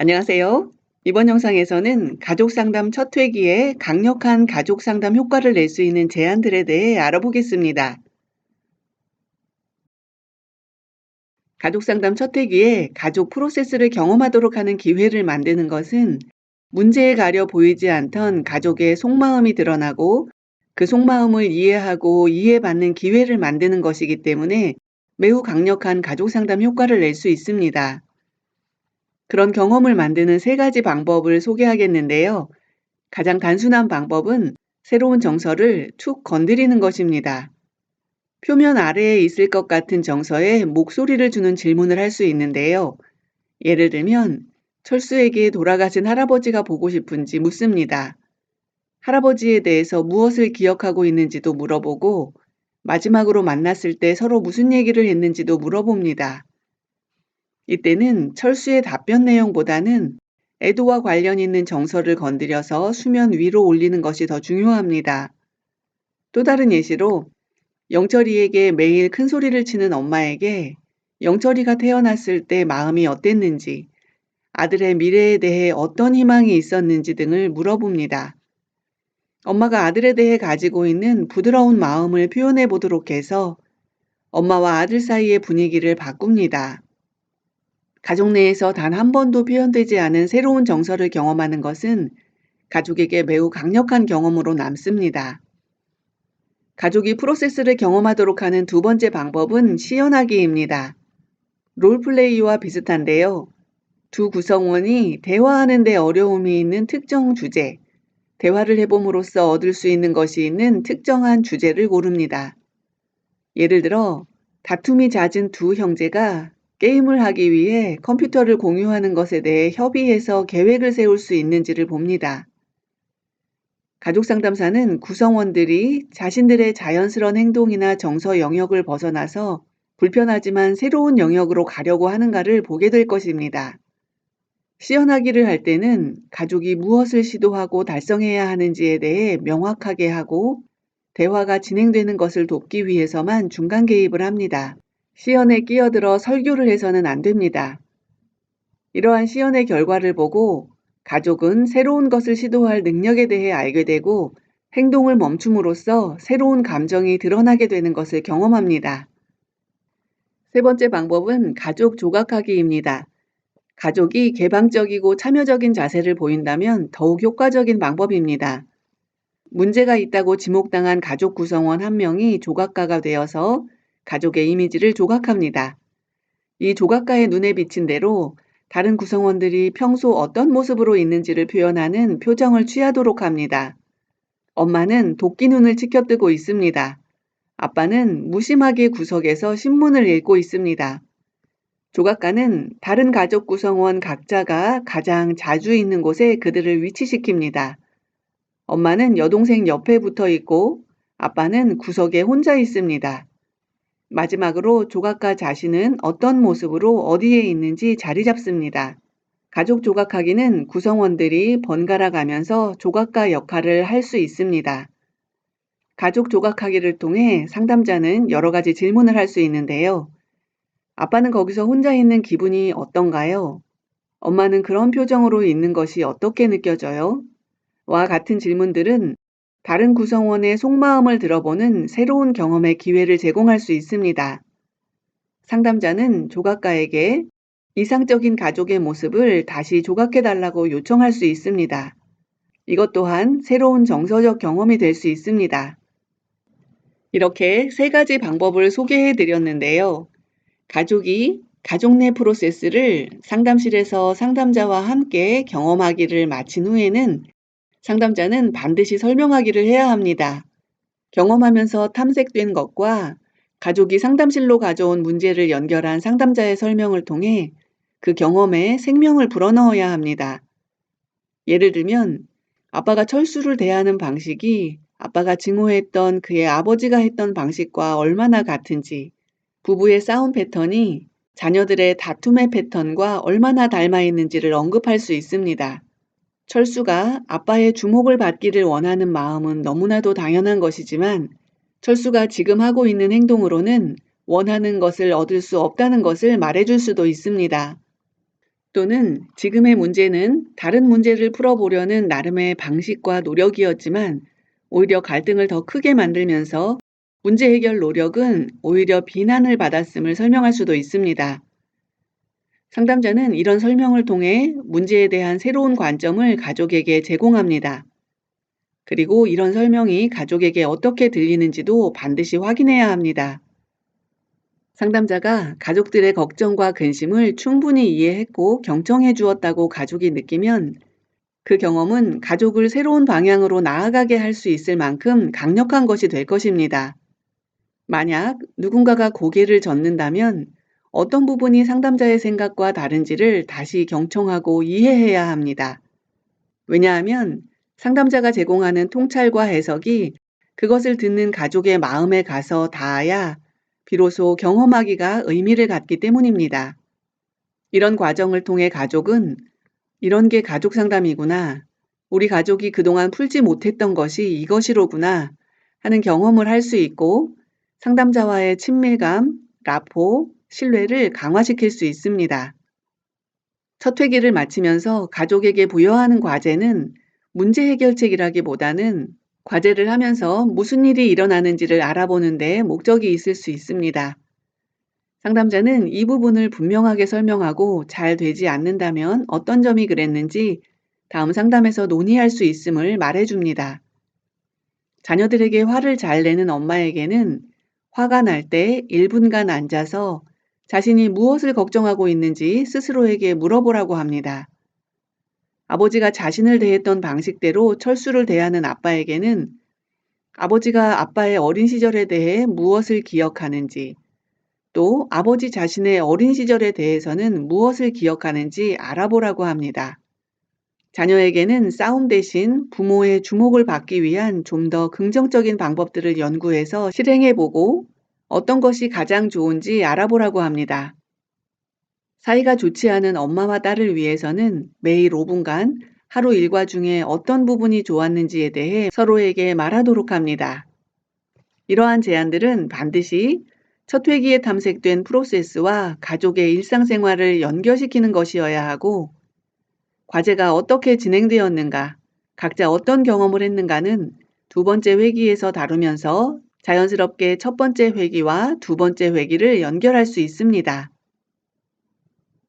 안녕하세요. 이번 영상에서는 가족 상담 첫 회기에 강력한 가족 상담 효과를 낼 수 있는 제안들에 대해 알아보겠습니다. 가족 상담 첫 회기에 가족 프로세스를 경험하도록 하는 기회를 만드는 것은 문제에 가려 보이지 않던 가족의 속마음이 드러나고 그 속마음을 이해하고 이해받는 기회를 만드는 것이기 때문에 매우 강력한 가족 상담 효과를 낼 수 있습니다. 그런 경험을 만드는 세 가지 방법을 소개하겠는데요. 가장 단순한 방법은 새로운 정서를 툭 건드리는 것입니다. 표면 아래에 있을 것 같은 정서에 목소리를 주는 질문을 할 수 있는데요. 예를 들면, 철수에게 돌아가신 할아버지가 보고 싶은지 묻습니다. 할아버지에 대해서 무엇을 기억하고 있는지도 물어보고, 마지막으로 만났을 때 서로 무슨 얘기를 했는지도 물어봅니다. 이때는 철수의 답변 내용보다는 애도와 관련 있는 정서를 건드려서 수면 위로 올리는 것이 더 중요합니다. 또 다른 예시로 영철이에게 매일 큰 소리를 치는 엄마에게 영철이가 태어났을 때 마음이 어땠는지, 아들의 미래에 대해 어떤 희망이 있었는지 등을 물어봅니다. 엄마가 아들에 대해 가지고 있는 부드러운 마음을 표현해 보도록 해서 엄마와 아들 사이의 분위기를 바꿉니다. 가족 내에서 단 한 번도 표현되지 않은 새로운 정서를 경험하는 것은 가족에게 매우 강력한 경험으로 남습니다. 가족이 프로세스를 경험하도록 하는 두 번째 방법은 시연하기입니다. 롤플레이와 비슷한데요. 두 구성원이 대화하는 데 어려움이 있는 특정 주제, 대화를 해봄으로써 얻을 수 있는 것이 있는 특정한 주제를 고릅니다. 예를 들어, 다툼이 잦은 두 형제가 게임을 하기 위해 컴퓨터를 공유하는 것에 대해 협의해서 계획을 세울 수 있는지를 봅니다. 가족 상담사는 구성원들이 자신들의 자연스러운 행동이나 정서 영역을 벗어나서 불편하지만 새로운 영역으로 가려고 하는가를 보게 될 것입니다. 시연하기를 할 때는 가족이 무엇을 시도하고 달성해야 하는지에 대해 명확하게 하고 대화가 진행되는 것을 돕기 위해서만 중간 개입을 합니다. 시연에 끼어들어 설교를 해서는 안 됩니다. 이러한 시연의 결과를 보고 가족은 새로운 것을 시도할 능력에 대해 알게 되고 행동을 멈춤으로써 새로운 감정이 드러나게 되는 것을 경험합니다. 세 번째 방법은 가족 조각하기입니다. 가족이 개방적이고 참여적인 자세를 보인다면 더욱 효과적인 방법입니다. 문제가 있다고 지목당한 가족 구성원 한 명이 조각가가 되어서 가족의 이미지를 조각합니다. 이 조각가의 눈에 비친 대로 다른 구성원들이 평소 어떤 모습으로 있는지를 표현하는 표정을 취하도록 합니다. 엄마는 도끼 눈을 치켜뜨고 있습니다. 아빠는 무심하게 구석에서 신문을 읽고 있습니다. 조각가는 다른 가족 구성원 각자가 가장 자주 있는 곳에 그들을 위치시킵니다. 엄마는 여동생 옆에 붙어 있고 아빠는 구석에 혼자 있습니다. 마지막으로 조각가 자신은 어떤 모습으로 어디에 있는지 자리 잡습니다. 가족 조각하기는 구성원들이 번갈아 가면서 조각가 역할을 할 수 있습니다. 가족 조각하기를 통해 상담자는 여러 가지 질문을 할 수 있는데요. 아빠는 거기서 혼자 있는 기분이 어떤가요? 엄마는 그런 표정으로 있는 것이 어떻게 느껴져요? 와 같은 질문들은 다른 구성원의 속마음을 들어보는 새로운 경험의 기회를 제공할 수 있습니다. 상담자는 조각가에게 이상적인 가족의 모습을 다시 조각해달라고 요청할 수 있습니다. 이것 또한 새로운 정서적 경험이 될 수 있습니다. 이렇게 세 가지 방법을 소개해 드렸는데요. 가족이 가족 내 프로세스를 상담실에서 상담자와 함께 경험하기를 마친 후에는 상담자는 반드시 설명하기를 해야 합니다. 경험하면서 탐색된 것과 가족이 상담실로 가져온 문제를 연결한 상담자의 설명을 통해 그 경험에 생명을 불어넣어야 합니다. 예를 들면 아빠가 철수를 대하는 방식이 아빠가 증오했던 그의 아버지가 했던 방식과 얼마나 같은지, 부부의 싸움 패턴이 자녀들의 다툼의 패턴과 얼마나 닮아 있는지를 언급할 수 있습니다. 철수가 아빠의 주목을 받기를 원하는 마음은 너무나도 당연한 것이지만 철수가 지금 하고 있는 행동으로는 원하는 것을 얻을 수 없다는 것을 말해줄 수도 있습니다. 또는 지금의 문제는 다른 문제를 풀어보려는 나름의 방식과 노력이었지만 오히려 갈등을 더 크게 만들면서 문제 해결 노력은 오히려 비난을 받았음을 설명할 수도 있습니다. 상담자는 이런 설명을 통해 문제에 대한 새로운 관점을 가족에게 제공합니다. 그리고 이런 설명이 가족에게 어떻게 들리는지도 반드시 확인해야 합니다. 상담자가 가족들의 걱정과 근심을 충분히 이해했고 경청해 주었다고 가족이 느끼면 그 경험은 가족을 새로운 방향으로 나아가게 할 수 있을 만큼 강력한 것이 될 것입니다. 만약 누군가가 고개를 젓는다면 어떤 부분이 상담자의 생각과 다른지를 다시 경청하고 이해해야 합니다. 왜냐하면 상담자가 제공하는 통찰과 해석이 그것을 듣는 가족의 마음에 가서 닿아야 비로소 경험하기가 의미를 갖기 때문입니다. 이런 과정을 통해 가족은 이런 게 가족 상담이구나. 우리 가족이 그동안 풀지 못했던 것이 이것이로구나 하는 경험을 할 수 있고 상담자와의 친밀감, 라포, 신뢰를 강화시킬 수 있습니다. 첫 회기를 마치면서 가족에게 부여하는 과제는 문제 해결책이라기보다는 과제를 하면서 무슨 일이 일어나는지를 알아보는 데 목적이 있을 수 있습니다. 상담자는 이 부분을 분명하게 설명하고 잘 되지 않는다면 어떤 점이 그랬는지 다음 상담에서 논의할 수 있음을 말해줍니다. 자녀들에게 화를 잘 내는 엄마에게는 화가 날 때 1분간 앉아서 자신이 무엇을 걱정하고 있는지 스스로에게 물어보라고 합니다. 아버지가 자신을 대했던 방식대로 철수를 대하는 아빠에게는 아버지가 아빠의 어린 시절에 대해 무엇을 기억하는지, 또 아버지 자신의 어린 시절에 대해서는 무엇을 기억하는지 알아보라고 합니다. 자녀에게는 싸움 대신 부모의 주목을 받기 위한 좀 더 긍정적인 방법들을 연구해서 실행해보고 어떤 것이 가장 좋은지 알아보라고 합니다. 사이가 좋지 않은 엄마와 딸을 위해서는 매일 5분간 하루 일과 중에 어떤 부분이 좋았는지에 대해 서로에게 말하도록 합니다. 이러한 제안들은 반드시 첫 회기에 탐색된 프로세스와 가족의 일상생활을 연결시키는 것이어야 하고 과제가 어떻게 진행되었는가, 각자 어떤 경험을 했는가는 두 번째 회기에서 다루면서 자연스럽게 첫 번째 회기와 두 번째 회기를 연결할 수 있습니다.